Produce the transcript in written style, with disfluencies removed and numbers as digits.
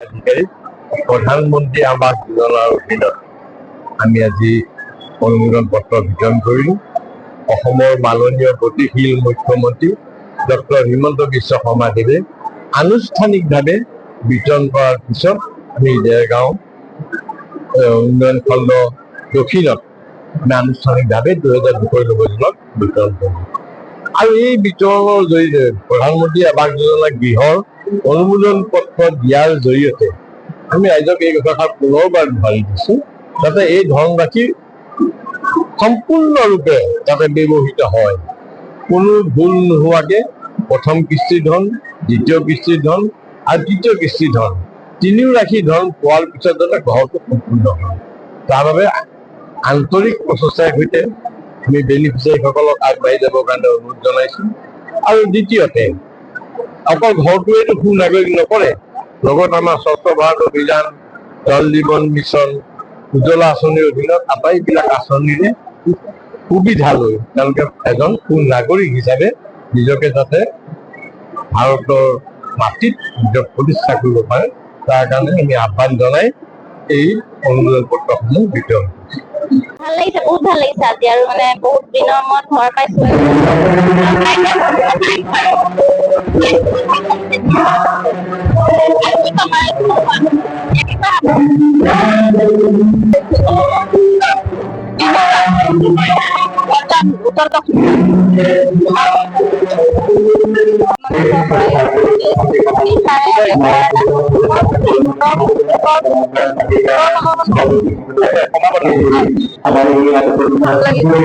অধিকাৰী প্ৰধানমন্ত্ৰী আৱাস যোজনাৰ অধীনত আমি আজি অনুমোদন পত্ৰ বিতৰণ কৰিলোঁ। অসমৰ মাননীয় গতিশীল মুখ্যমন্ত্ৰী ডক্টৰ হিমন্ত বিশ্ব শৰ্মাদেৱে আনুষ্ঠানিকভাৱে বিতৰণ কৰাৰ পিছত আমি দেৰগাঁও উন্নয়ন খণ্ড দক্ষিণত আমি আনুষ্ঠানিকভাৱে 2022 বছৰত বিতৰণ কৰিলোঁ। আৰু এই বিতৰণৰ জৰিয়তে প্ৰধানমন্ত্ৰী আৱাস যোজনা গৃহৰ অনুমোদন পত্ৰ দিয়াৰ জৰিয়তে আমি ৰাইজক এই কথাষাৰ পুনৰবাৰ দোহাৰি দিছোঁ, যাতে এই ধনৰাশি সম্পূৰ্ণৰূপে যাতে ব্যৱহৃত হয়, কোনো ভুল নোহোৱাকৈ প্ৰথম কিস্তিৰ ধন, দ্বিতীয় কিস্তিৰ ধন আৰু তৃতীয় কিস্তিৰ ধন তিনিও ৰাশি ধন পোৱাৰ পিছত যাতে ঘৰটো সম্পূৰ্ণ হয়, তাৰ বাবে আন্তৰিক প্ৰচেষ্টাৰ সৈতে আমি বেনিফিচিয়াৰীসকলক আগবাঢ়ি যাবৰ কাৰণে অনুৰোধ জনাইছোঁ। আৰু দ্বিতীয়তে অকল ঘৰটোৱেতো সুনাগৰিক নকৰে, লগত আমাৰ স্বচ্ছ ভাৰত অভিযান, জল জীৱন মিছন, উজ্জ্বলা আঁচনিৰ অধীনত আটাইবিলাক আঁচনিৰে সুবিধা লৈ তেওঁলোকে এজন সুনাগৰিক হিচাপে নিজকে যাতে ভাৰতৰ মাটিত নিজক প্ৰতিষ্ঠা কৰিব পাৰে, তাৰ কাৰণে আমি আহ্বান জনাই এই অনুমোদন পত্ৰসমূহ বিতৰণ কৰিছোঁ। ভাল লাগিছে, বহুত ভাল লাগিছে আজি, আৰু মানে বহুত দিনৰ মূৰত ঘৰ পাইছো। উত্তৰ ভাল লাগিছে।